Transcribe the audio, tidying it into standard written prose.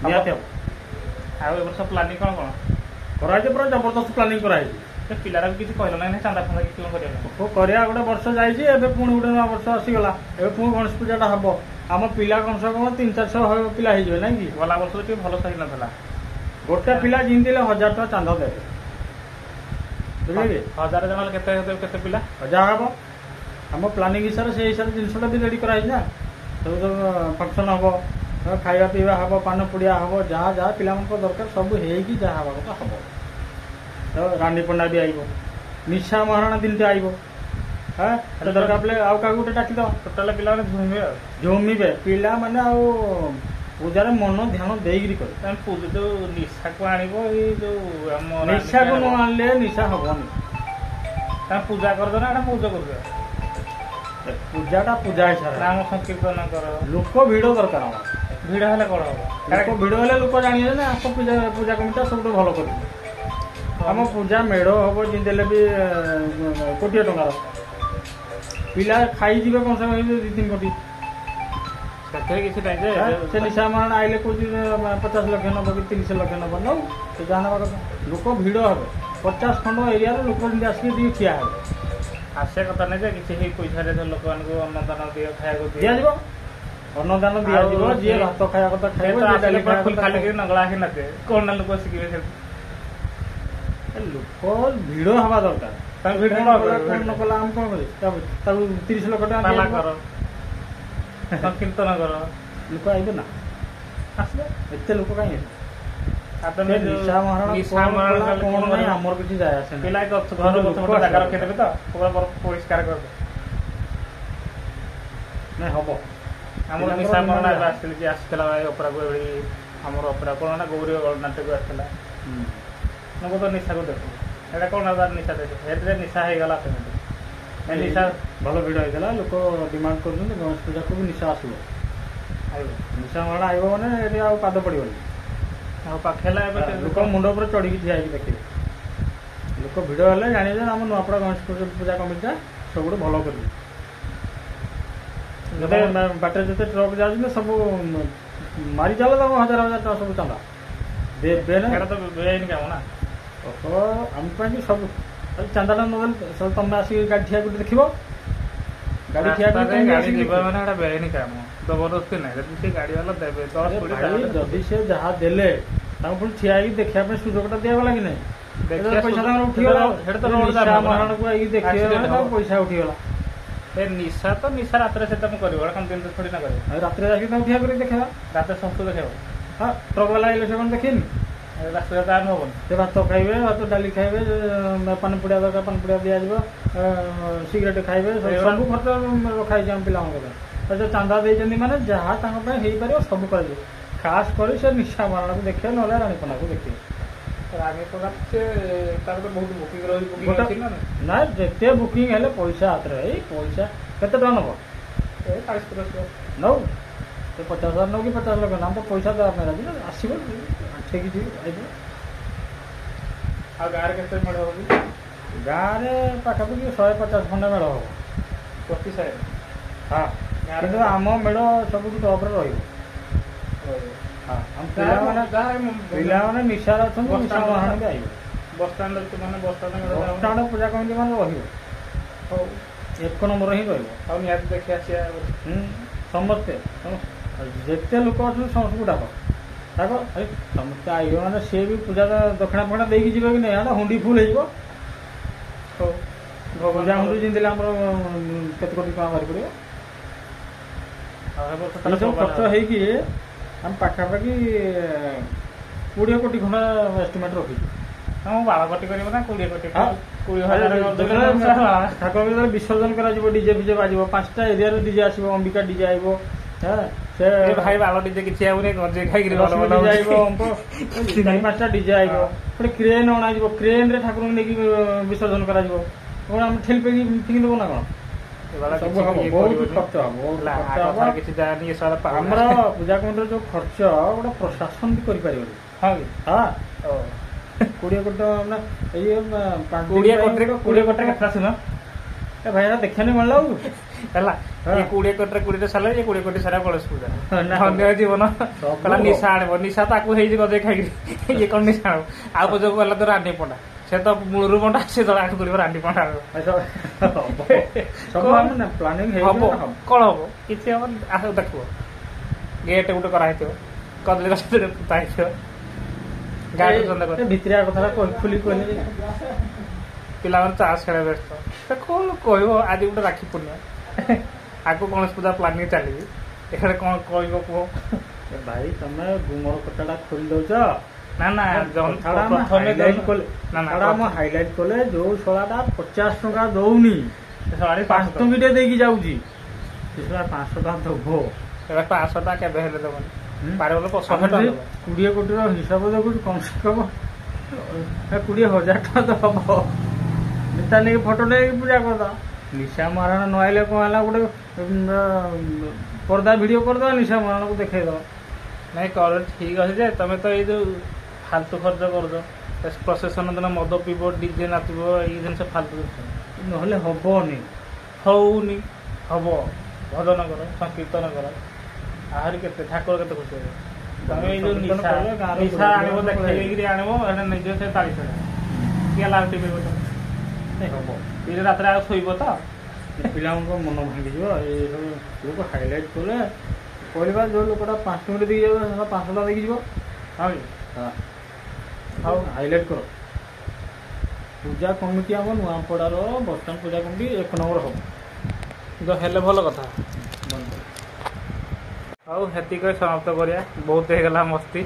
निहाती हम ଆଉ ଏ ବର୍ଷ ପ୍ଲାନିଂ କ'ଣ କ'ଣ कराई पूरा जबरदस्त प्लानिंग कराई ସେ ପିଲାଟା ବି କିଛି କହିଲ ନାହିଁ ଚାନ୍ଦା ଫାନ୍ଦା କିଛି କ'ଣ କରିବା କରିବା ଗୋଟେ ବର୍ଷ ଯାଇଛି ଏବେ ପୁଣି ଗୋଟେ ନୂଆ ବର୍ଷ ଆସିଗଲା ଏବେ ପୁଣି ଗଣେଶ ପୂଜାଟା ହବ ଆମ ପିଲା କମସେ କମ 300-400 ପିଲା ହେଇଯିବେ ନାଇଁ କି ଗଲା ବର୍ଷ ଟିକେ ଭଲ ସହି ନଥିଲା ଗୋଟେ ପିଲା ଯେମିତି ହେଲେ 1000 ଟଙ୍କା ଚାନ୍ଦା ଦେବେ ବୁଝିଲେ କି 1000 ଜଣ କେତେ କେତେ ପିଲା ଯାହା ହବ ଆମ ପ୍ଲାନିଂ ହିସାବରେ ସେଇ ହିସାବରେ ଜିନିଷଟା ବି ରେଡି କରାହେଇଛି ନା ସବୁ ଫଙ୍କସନ ହବ ଖାଇବା ପିଇବା ହବ ପାନ ପୁଡ଼ିଆ ହବ ଯାହା ଯାହା ପିଲାମାନଙ୍କ ଦରକାର ସବୁ ହେଇକି ଯାହା ହବା କଥା ହବ ତ ରାଣୀ ପଣ୍ଡା ବି ଆଇବ ନିଶା ମହାରଣା ଦିନଟେ ଆଇବ ହଁ ଦରକାର ପଡ଼ିଲେ ଆଉ କାହାକୁ ଗୋଟେ ଡାକିଦବ ଟୋଟାଲ ପିଲାମାନେ ଝୁମିବେ ଆଉ ଝୁମିବେ ପିଲାମାନେ ଆଉ ପୂଜାରେ ମନ ଧ୍ୟାନ ଦେଇକିରି କରିବେ ତମେ ପୂଜା ଯୋଉ ନିଶାକୁ ଆଣିବ ଏଇ ଯୋଉ ଆମ ନିଶାକୁ ନ ଆଣିଲେ ନିଶା ହବନି ତମେ ପୂଜା କରୁଛ ନା ଏଇଟା ପୂଜା କରୁଛ ପୂଜାଟା ପୂଜା ହିସାବରେ ନାମ ସଂକୀର୍ତ୍ତନ କର ଲୋକ ଭିଡ଼ ଦରକାର ଆମର ଭିଡ଼ ହେଲେ କ'ଣ ହବ ଲୋକ ଭିଡ଼ ହେଲେ ଲୋକ ଜାଣିବେ ନା ଆଙ୍କ ପୂଜା କମିଟା ସବୁଠୁ ଭଲ କରିବେ ଆମ ପୂଜା ମେଢ଼ ହବ ଯେମିତି ହେଲେ ବି କୋଟିଏ ଟଙ୍କାର ପିଲା ଖାଇଯିବେ କମ ସେ କମ 2-3 କୋଟି ସେଥିରେ କିଛି ନାହିଁ ଯେ ସେ ନିଶା ମରଣ ଆଇଲେ କହୁଛି 50 ଲକ୍ଷ ନେବ କି 30 ଲକ୍ଷ ନେବ ନଉ ସେ ଯାହା ନେବା କଥା ଲୋକ ଭିଡ଼ ହେବେ 50 ଖଣ୍ଡ ଏରିଆରେ ଲୋକ ଯେମିତି ଆସିକି ଟିକେ ଠିଆ ହେବେ ଆସିବା କଥା ନାହିଁ ଯେ କିଛି ସେଇ ପଇସାରେ ଲୋକମାନଙ୍କୁ ଅନ୍ନଦାନ ଖାଇବାକୁ ଦିଆଯିବ ଅନ୍ନଦାନ ଦିଆଯିବ ଯିଏ ଭାତ ଖାଇବା କଥା ଖାଇବ ଖାଲି ନଗଳା ହେଇ ନଥିବେ କ'ଣ ନା ଲୋକ ଶିଖିବେ ସେଠି ଲୋକ ଭିଡ଼ ହେବା ଦରକାର ତାକୁ ଭିଡ଼ ନ କଲା ଆମେ କ'ଣ କରିବେ ତାକୁ 30 ଲକ୍ଷ ଟଙ୍କା ପାଲା କର ସଂକୀର୍ତ୍ତନ କର ଲୋକ ଆଇବେ ନା ଆସିବେ ଏତେ ଲୋକ କାହିଁ ନିଶା ଆମର କିଛି ଯାଏ ଆସେ ପିଲା ଘର ଗୋଟେ ଜାଗା ରଖିଦେବେ ତ ପରିଷ୍କାର କରିଦେବେ ନାଇଁ ହବ ଆମର ନିଶା ମରଣ ଏବେ ଆସିଥିଲି ଯେ ଆସିଥିଲା ଅପରାକୁ ଏଭଳି ଆମର ଅପରା କ'ଣ ନା ଗୌରୀ ନାଟ୍ୟକୁ ଆସିଥିଲା ମୁଁ ତ ନିଶାକୁ ଦେଖୁ ଏଇଟା କ'ଣ ନିଶା ଦେଖୁ ଏଥିରେ ନିଶା ହେଇଗଲା ସେମିତି ନିଶା ଭଲ ଭିଡ଼ ହେଇଥିଲା ଲୋକ ଡିମାଣ୍ଡ କରୁଛନ୍ତି ଗଣେଶ ପୂଜାକୁ ବି ନିଶା ଆସିବ ନିଶା ମରଣ ଆଇବ ମାନେ ଏଠି ଆଉ ପାଦ ପଡ଼ିବନି ଆଉ ପାଖେଲା ଏବେ ଲୋକ ମୁଣ୍ଡ ଉପରେ ଚଢ଼ିକି ଠିଆ ହେଇକି ଦେଖିବେ ଲୋକ ଭିଡ଼ ହେଲେ ଜାଣିବେ ଯେ ଆମ ନୂଆପଡ଼ା ଗଣେଶ ପୂଜା କମିଟିଟା ସବୁଠୁ ଭଲ କରିବେ ଯେତେ ବାଟରେ ଯେତେ ଟ୍ରକ୍ ଯାଉଛନ୍ତି ସବୁ ମାରି ଚାଲ ତାକୁ 1000-1000 ଟଙ୍କା ସବୁ ଚାନ୍ଦା ଦେବେ ନା ସେଇଟା ତ ବେଆଇନ କାମ ନା ଆମ ପାଇଁ ସବୁ ଚାନ୍ଦାଟା ନଦେଲେ ସବୁ ତମେ ଆସିକି ଗାଡ଼ି ଠିଆ କରି ଦେଖିବ ଗାଡ଼ି ଠିଆ ଗାଡ଼ି ଯିବା ମାନେ ଏଇଟା ବେଆଇନ କାମ ଜବରଦସ୍ତି ନାହିଁ ଯଦି ସେ ଗାଡ଼ି ବାଲା ଦେବେ ଯଦି ସେ ଯାହା ଦେଲେ ତାଙ୍କୁ ପୁଣି ଠିଆ ହେଇକି ଦେଖିବା ପାଇଁ ସୁଯୋଗଟା ଦିଆଗଲା କି ନାହିଁ ପଇସା ତାଙ୍କର ଉଠିଗଲା ମହାରଣକୁ ଆଇକି ଦେଖିବେ ପଇସା ଉଠିଗଲା ଏ ନିଶା ତ ନିଶା ରାତିରେ ସେଟା ମୁଁ କରିବ କ'ଣ ଦିନରେ ଥୋଡ଼ି ନା କରିବ ରାତିରେ ଯାଇକି ତାଙ୍କୁ ଠିଆ କରି ଦେଖେଇବା ରାତିରେ ସମସ୍ତେ ଦେଖେଇବ ହଁ ଟ୍ରକ୍ ବାଲା ଆଇଲେ ସେ କ'ଣ ଦେଖିନି ରାତିରେ ତ ଆମେ ହବନି ସେ ଭାତ ଖାଇବେ ଭାତ ଡାଲି ଖାଇବେ ପାନ ପୁଡ଼ିଆ ଦରକାର ପାନ ପୁଡ଼ିଆ ଦିଆଯିବ ସିଗାରେଟ୍ ଖାଇବେ ସବୁ ଖର୍ଚ୍ଚ ରଖାହେଇଛି ଆମ ପିଲାଙ୍କ ପାଇଁ ସେ ଚାନ୍ଦା ଦେଇଛନ୍ତି ମାନେ ଯାହା ତାଙ୍କ ପାଇଁ ହେଇପାରିବ ସବୁ କରାଯିବ ଖାସ୍ କରି ସେ ନିଶା ମରଣକୁ ଦେଖିବେ ନହେଲେ ରାଣୀପଣାକୁ ଦେଖିବେ ରାଣୀପଣା ସେ ତାର ତ ବହୁତ ବୁକିଂ ରହିଛି ନା ଯେତେ ବୁକିଂ ହେଲେ ପଇସା ହାତରେ ଏଇ ପଇସା କେତେ ଟଙ୍କା ନେବ ଏ 40-50 ନଉ ସେ 50,000 ନେଉ କି 50 ଲକ୍ଷ ନା ତ ପଇସା ଦେବା ପାଇଁ ରାଜି ଆସିବ ଆଠେଇକି ଯିବ ଆଇବ ଆଉ ଗାଁରେ କେତେ ମେଢ଼ ହବ ଗାଁରେ ପାଖାପାଖି 150 ଖଣ୍ଡେ ମେଢ଼ ହବ ପ୍ରତି ସାହି ହଁ କିନ୍ତୁ ଆମ ମେଢ଼ ସବୁଠୁ ଟପ୍ରେ ରହିବ ହଁ ଆମ ପିଲାମାନେ ନିଶାରେ ଅଛନ୍ତି ନିଶା ମହାରଣା ବି ଆଇବ ବସଷ୍ଟାଣ୍ଡ ବସଷ୍ଟାଣ୍ଡ ପୂଜା କମିଟି ମାନେ ରହିବ ହଉ 1 ନମ୍ବର ହିଁ ରହିବ ଆଉ ନିହାତି ଦେଖି ଆସିବା ସମସ୍ତେ ଯେତେ ଲୋକ ଅଛନ୍ତି ସମସ୍ତଙ୍କୁ ଡାକ ସମସ୍ତେ ଆଇବ ମାନେ ସିଏ ବି ପୂଜା ଦକ୍ଷିଣା ଫକ୍ଷିଣା ଦେଇକି ଯିବେ କି ନାହିଁ ହୁଣ୍ଡି ଫୁଲ୍ ହେଇଯିବ ହଉ ପୂଜା ହୁଣ୍ଡି ଯେମିତି ଆମର କେତେ କୋଟି ଟଙ୍କା ବାହାରି ପଡ଼ିବ ସବୁ ଖର୍ଚ୍ଚ ହେଇକି ଆମେ ପାଖାପାଖି 20 କୋଟି ଖଣ୍ଡ ଏଷ୍ଟିମେଟ୍ ରଖିଛୁ ହଁ 12 କୋଟି କରିବ ନା 20 କୋଟି ଠାକୁର ଯେତେବେଳେ ବିସର୍ଜନ କରାଯିବ ଡିଜେ ଫିଜେ ବାଜିବ 5ଟା ଏରିଆରେ ଡିଜେ ଆସିବ ଅମ୍ବିକା ଡିଜେ ଆଇବ ସେ ଭାଇ ବାଳ ଡିଜେ କିଛି ଆଉନି ଗଞ୍ଜେଇ ଖାଇକିରି ଡିଜେ ଆଇବ 4-5ଟା ଡିଜେ ଆଇବ ଗୋଟେ କ୍ରେନ୍ ଅଣାଯିବ କ୍ରେନ୍ରେ ଠାକୁରଙ୍କୁ ନେଇକି ବିସର୍ଜନ କରାଯିବ କ'ଣ ଆମେ ଠେଲି ପେକି ଫିଙ୍ଗି ଦେବୁ ନା କ'ଣ ସବୁ ହବ ବହୁତ ଖର୍ଚ୍ଚ ହବ କିଛି ଯାଏନି ଆମର ପୂଜା କମିଟିର ଯୋଉ ଖର୍ଚ୍ଚ ଗୋଟେ ପ୍ରଶାସନ ବି କରିପାରିବନି ହଁ କି ହଁ 20 କୋଟି ଟଙ୍କା ଏଇ 20 କୋଟି କେତେ ଶୁଣ ଏ ଭାଇରା ଦେଖିବାନି ଭଲ ଲାଗୁଛି ହେଲା ହଁ। ଏ 20 କୋଟିରେ 20 ସାରିଲା ଏ 20 କୋଟି ସାରା ଗଣେଶ ପୂଜା ନା। ଧନ୍ୟ ଜୀବନ ସବୁ କହିଲା ହବ। ନିଶା ଆଣିବ ନିଶା ତାକୁ ହେଇଛି ଗଜେ ଖାଇକିରି ଇଏ କଣ ନିଶା ଆଣିବ ଆଉ ପଛକୁ ଗଲା ତ ରାଣ୍ଡି ପଣ୍ଡା ସେ ତ ମୂଳରୁ ପଣ୍ଡା ସେ ତ ଆକୁ କରିବ ରାଣ୍ଡି ପଣ୍ଡା ଆଣିବ। ସବୁ ଆମେ ନା ପ୍ଲାନିଂ ହବ ହେଇଯିବ କଣ ହବ କିଛି ହବ ଆସ ଦେଖିବ ଗେଟ୍ ଗୋଟେ କରାହେଇଥିବ କଦଳୀ ଗଛ ପୋତା ହେଇଥିବ ଗାଡ଼ି ଚନ୍ଦା କରି ଭିତରିଆ କଥାଟା ଖୋଲି କହିଲେ ପିଲାମାନେ ଚାଷ ଖେଳିବା ବ୍ୟସ୍ତ ସେ କଣ କହିବ ଆଜି ଗୋଟେ ରାକ୍ଷୀ ପୂର୍ଣ୍ଣିମା ଆଗକୁ ଗଣେଶ ପୂଜା ପ୍ଲାନିଂ ଚାଲିବି ଏଠାରେ କଣ କହିବ କୁହ। ଭାଇ ତମେ ଗୁମର କଥାଟା ଖୋଲି ଦଉଛ ନା ନା ପ୍ରଥମେ ନା ନା ଆମେ ହାଇଲାଇଟ କଲେ ଯୋଉ ଶଳାଟା 50 ଟଙ୍କା ଦଉନି 5 ଟଙ୍କା ଦେଇକି ଯାଉଛି ସେ ଶଳା 500 ଟଙ୍କା ଦବ। ଏବେ 500 ଟଙ୍କା କେବେ ହେଲେ ଦେବନି ହୁଁ। ପାରିବ 100 ଆମେ ଟଙ୍କା ଯଦି ଦେବ 20 କୋଟିର ହିସାବ ଦେଖୁଛୁ କମ ସେ କମ 20,000 ଟଙ୍କା ତ ହବ। ତା ନେଇକି ଫଟୋ ନେଇକି ପୂଜା କରିଦବା ନିଶା ମହାରାଣା ନ ଆଇଲେ କଣ ହେଲା ଗୋଟେ ପର୍ଦା ଭିଡ଼ିଓ କରିଦେବା ନିଶା ମହାରାଣାକୁ ଦେଖେଇଦବା। ନାଇଁ କର ଠିକ୍ ଅଛି ଯେ ତମେ ତ ଏଇ ଯୋଉ ଫାଲତୁ ଖର୍ଚ୍ଚ କରୁଛ ପ୍ରସେସନ ଦିନ ମଦ ପିଇବ ଡିଜେ ନାଚିବ ଏଇ ଜିନିଷ ଫାଲତୁ ଜିନିଷ ନହେଲେ ହବନି। ହଉନି ହବ ଭଜନ କର ସଂକୀର୍ତ୍ତନ କର ଆହୁରି କେତେ ଠାକୁର କେତେ ଖୁସି ହେବେ ତମେ ଏଇ ଯୋଉ ସଂକୀର୍ତ୍ତନ ନିଶା କଲେ ଗାଁର ନିଶା ବୁଢ଼ା ଆଣିବ ବୁଢ଼ା ଦେଖେଇକିରି ଆଣିବ ଏଇଟା ନିଜେ ସେ 40 ଟଙ୍କା କିଏ ଲାଭ ଟିପିବ ହବ ଏଇ ରାତିରେ ଆଉ ଶୋଇବ ତ ପିଲାମାନଙ୍କ ମନ ଭାଙ୍ଗିଯିବ ଏଇ ସବୁ ଲୋକ ହାଇଲାଇଟ୍ କଲେ କହିବା ଯୋଉ ଲୋକଟା 5 ଟଙ୍କା ଦେଇକି ଯାଉ 500 ଟଙ୍କା ଦେଇକି ଯିବ। ହଁ କି? ଆଉ ହାଇଲାଇଟ୍ କର ପୂଜା କମିଟି ଆମ ନୂଆପଡ଼ାର ବର୍ତ୍ତମାନ ପୂଜା କମିଟି 1 ନମ୍ବର ହବ ତ ହେଲେ ଭଲ କଥା ଆଉ ହେତିକି ସମାପ୍ତ କରିବା ବହୁତ ହେଇଗଲା ମସ୍ତି।